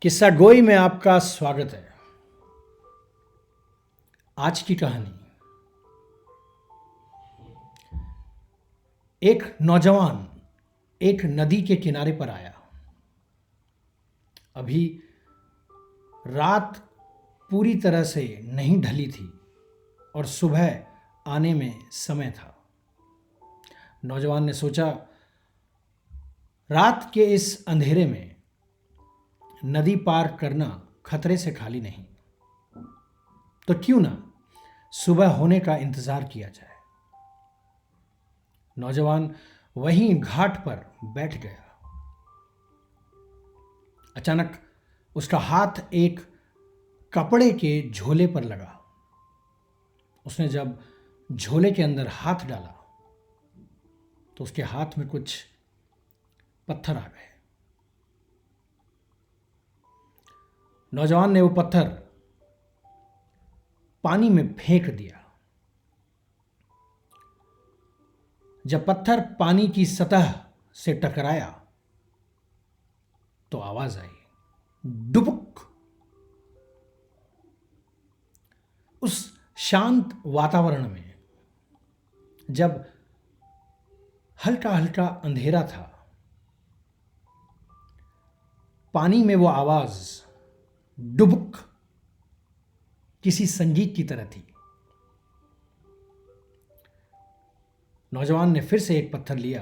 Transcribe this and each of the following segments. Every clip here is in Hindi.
किस्सा गोई में आपका स्वागत है। आज की कहानी, एक नौजवान एक नदी के किनारे पर आया। अभी रात पूरी तरह से नहीं ढली थी और सुबह आने में समय था। नौजवान ने सोचा, रात के इस अंधेरे में नदी पार करना खतरे से खाली नहीं, तो क्यों ना सुबह होने का इंतजार किया जाए। नौजवान वहीं घाट पर बैठ गया। अचानक उसका हाथ एक कपड़े के झोले पर लगा। उसने जब झोले के अंदर हाथ डाला तो उसके हाथ में कुछ पत्थर आ गए। नौजवान ने वो पत्थर पानी में फेंक दिया। जब पत्थर पानी की सतह से टकराया तो आवाज आई, डुबुक। उस शांत वातावरण में जब हल्का हल्का अंधेरा था, पानी में वो आवाज डुबुक किसी संगीत की तरह थी। नौजवान ने फिर से एक पत्थर लिया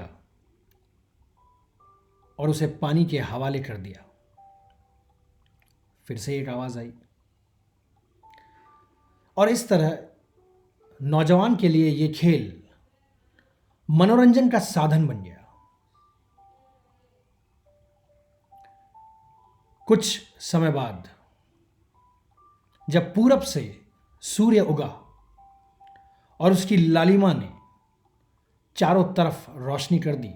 और उसे पानी के हवाले कर दिया। फिर से एक आवाज आई और इस तरह नौजवान के लिए यह खेल मनोरंजन का साधन बन गया। कुछ समय बाद जब पूरब से सूर्य उगा और उसकी लालिमा ने चारों तरफ रोशनी कर दी,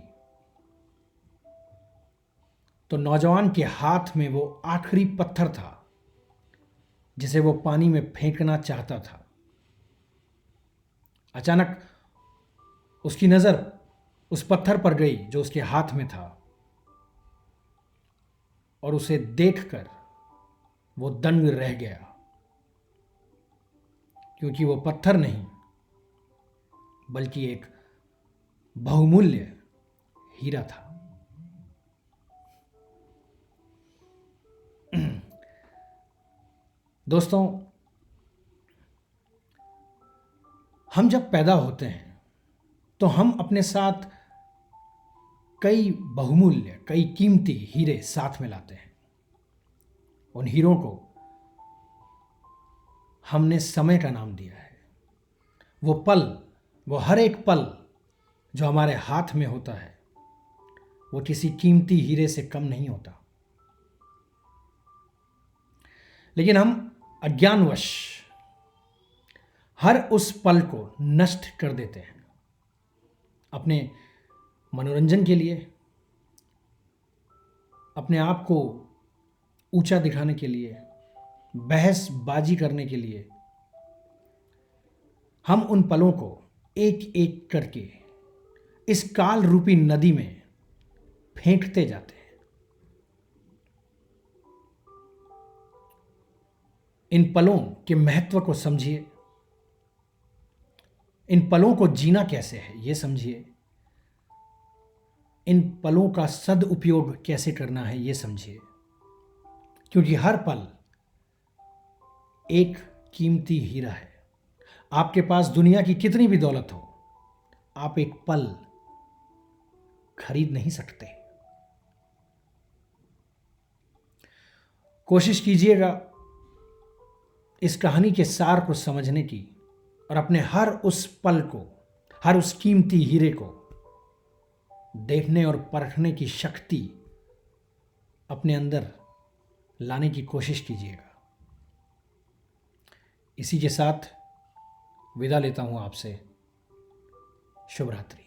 तो नौजवान के हाथ में वो आखिरी पत्थर था जिसे वो पानी में फेंकना चाहता था। अचानक उसकी नजर उस पत्थर पर गई जो उसके हाथ में था, और उसे देखकर वो दंग रह गया, क्योंकि वो पत्थर नहीं बल्कि एक बहुमूल्य हीरा था। दोस्तों, हम जब पैदा होते हैं तो हम अपने साथ कई बहुमूल्य, कई कीमती हीरे साथ में लाते हैं। उन हीरों को हमने समय का नाम दिया है। वो पल, वो हर एक पल जो हमारे हाथ में होता है, वो किसी कीमती हीरे से कम नहीं होता। लेकिन हम अज्ञानवश हर उस पल को नष्ट कर देते हैं, अपने मनोरंजन के लिए, अपने आप को ऊंचा दिखाने के लिए, बहसबाजी करने के लिए। हम उन पलों को एक एक करके इस काल रूपी नदी में फेंकते जाते हैं। इन पलों के महत्व को समझिए, इन पलों को जीना कैसे है ये समझिए, इन पलों का सदुपयोग कैसे करना है ये समझिए, क्योंकि हर पल एक कीमती हीरा है। आपके पास दुनिया की कितनी भी दौलत हो, आप एक पल खरीद नहीं सकते। कोशिश कीजिएगा इस कहानी के सार को समझने की और अपने हर उस पल को, हर उस कीमती हीरे को देखने और परखने की शक्ति अपने अंदर लाने की कोशिश कीजिएगा। इसी के साथ विदा लेता हूं आपसे। शुभ रात्रि।